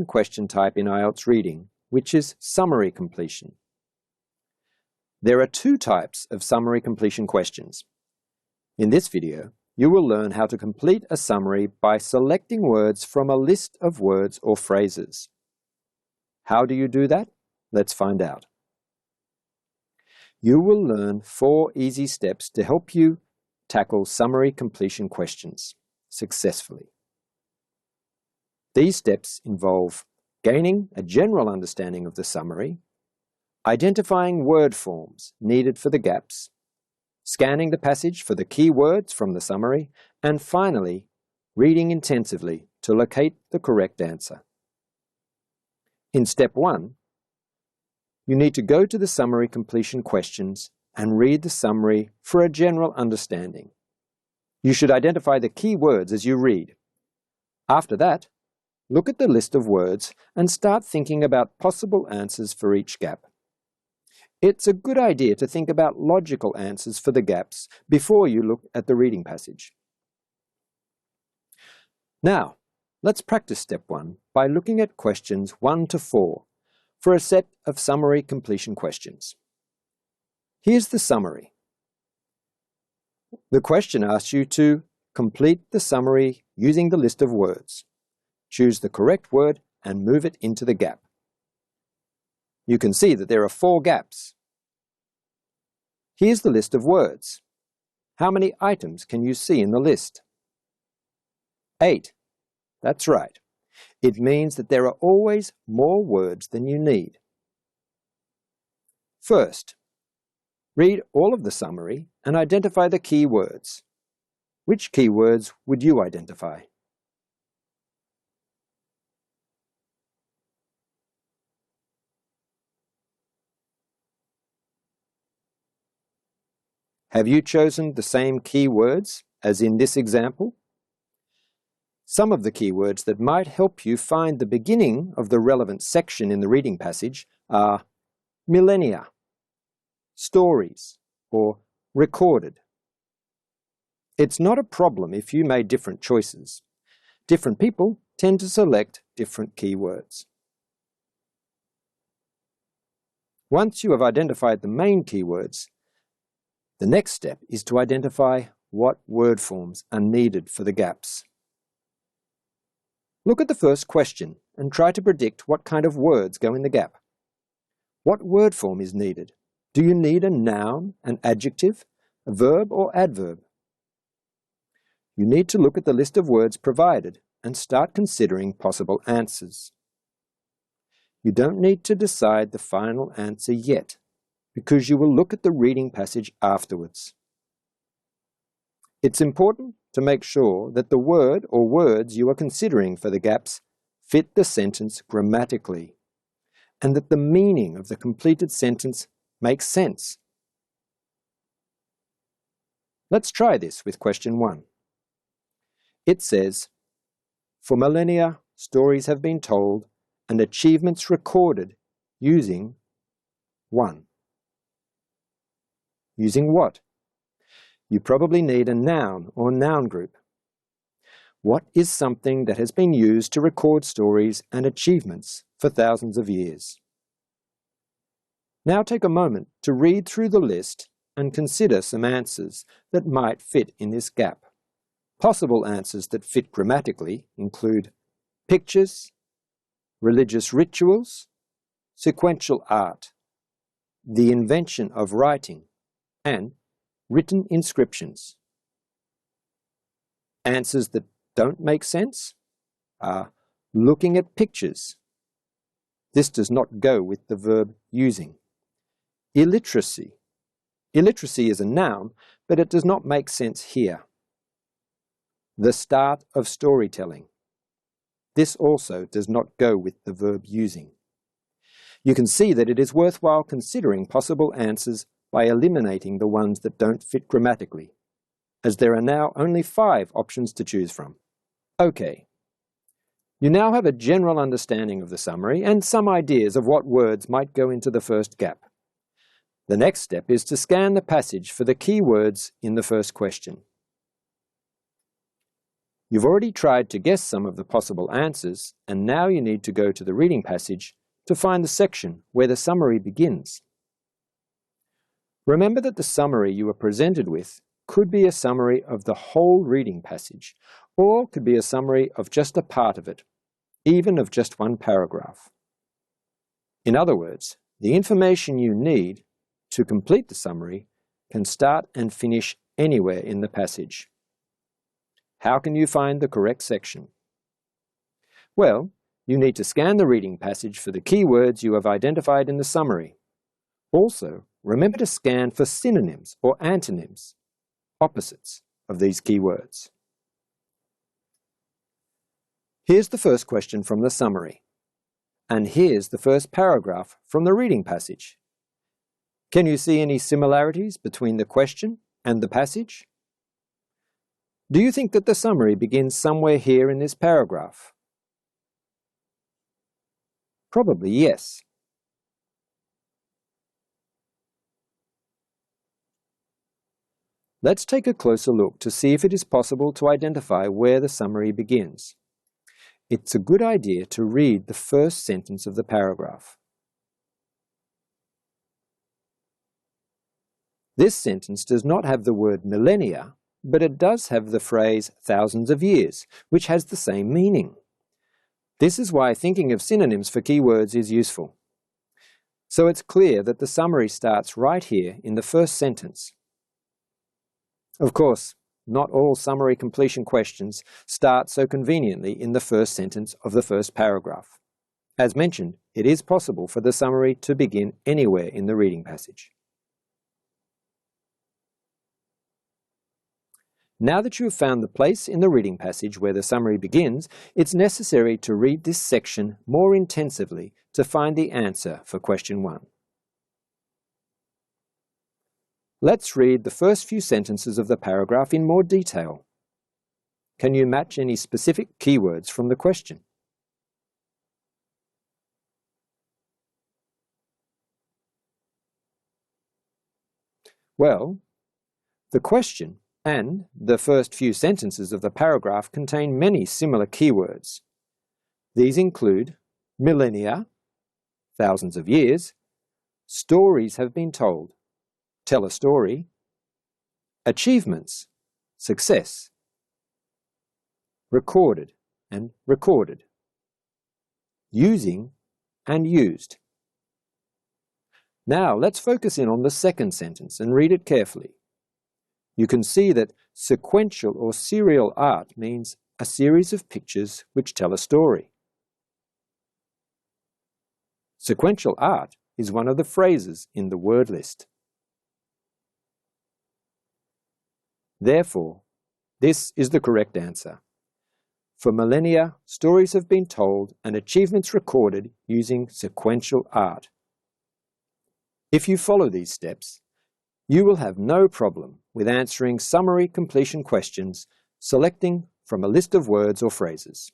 question type in IELTS reading, which is summary completion. There are two types of summary completion questions. In this video, you will learn how to complete a summary by selecting words from a list of words or phrases. How do you do that? Let's find out. You will learn 4 easy steps to help you tackle summary completion questions successfully. These steps involve gaining a general understanding of the summary, identifying word forms needed for the gaps, scanning the passage for the key words from the summary, and finally, reading intensively to locate the correct answer. In step 1, you need to go to the summary completion questions and read the summary for a general understanding. You should identify the key words as you read. After that, look at the list of words and start thinking about possible answers for each gap. It's a good idea to think about logical answers for the gaps before you look at the reading passage. Now, let's practice step 1 by looking at questions 1 to 4 for a set of summary completion questions. Here's the summary. The question asks you to complete the summary using the list of words. Choose the correct word and move it into the gap. You can see that there are 4 gaps. Here's the list of words. How many items can you see in the list? 8. That's right. It means that there are always more words than you need. First, read all of the summary and identify the key words. Which key words would you identify? Have you chosen the same key words as in this example? Some of the keywords that might help you find the beginning of the relevant section in the reading passage are millennia, stories, or recorded. It's not a problem if you made different choices. Different people tend to select different keywords. Once you have identified the main keywords, the next step is to identify what word forms are needed for the gaps. Look at the first question and try to predict what kind of words go in the gap. What word form is needed? Do you need a noun, an adjective, a verb, or adverb? You need to look at the list of words provided and start considering possible answers. You don't need to decide the final answer yet, because you will look at the reading passage afterwards. It's important to make sure that the word or words you are considering for the gaps fit the sentence grammatically, and that the meaning of the completed sentence makes sense. Let's try this with question 1. It says, "For millennia, stories have been told and achievements recorded using 1. Using what? You probably need a noun or noun group. What is something that has been used to record stories and achievements for thousands of years? Now take a moment to read through the list and consider some answers that might fit in this gap. Possible answers that fit grammatically include pictures, religious rituals, sequential art, the invention of writing, and written inscriptions. Answers that don't make sense are looking at pictures. This does not go with the verb using. Illiteracy. Illiteracy is a noun, but it does not make sense here. The start of storytelling. This also does not go with the verb using. You can see that it is worthwhile considering possible answers by eliminating the ones that don't fit grammatically, as there are now only 5 options to choose from. Okay. You now have a general understanding of the summary and some ideas of what words might go into the first gap. The next step is to scan the passage for the key words in the first question. You've already tried to guess some of the possible answers, and now you need to go to the reading passage to find the section where the summary begins. Remember that the summary you are presented with could be a summary of the whole reading passage, or could be a summary of just a part of it, even of just one paragraph. In other words, the information you need to complete the summary can start and finish anywhere in the passage. How can you find the correct section? Well, you need to scan the reading passage for the key words you have identified in the summary. Also, remember to scan for synonyms or antonyms, opposites of these key words. Here's the first question from the summary. And here's the first paragraph from the reading passage. Can you see any similarities between the question and the passage? Do you think that the summary begins somewhere here in this paragraph? Probably yes. Let's take a closer look to see if it is possible to identify where the summary begins. It's a good idea to read the first sentence of the paragraph. This sentence does not have the word millennia, but it does have the phrase thousands of years, which has the same meaning. This is why thinking of synonyms for keywords is useful. So it's clear that the summary starts right here in the first sentence. Of course, not all summary completion questions start so conveniently in the first sentence of the first paragraph. As mentioned, it is possible for the summary to begin anywhere in the reading passage. Now that you have found the place in the reading passage where the summary begins, it's necessary to read this section more intensively to find the answer for question 1. Let's read the first few sentences of the paragraph in more detail. Can you match any specific keywords from the question? Well, the question and the first few sentences of the paragraph contain many similar keywords. These include millennia, thousands of years, stories have been told, tell a story, achievements, success, recorded and recorded, using and used. Now let's focus in on the second sentence and read it carefully. You can see that sequential or serial art means a series of pictures which tell a story. Sequential art is one of the phrases in the word list. Therefore, this is the correct answer. For millennia, stories have been told and achievements recorded using sequential art. If you follow these steps, you will have no problem with answering summary completion questions, selecting from a list of words or phrases.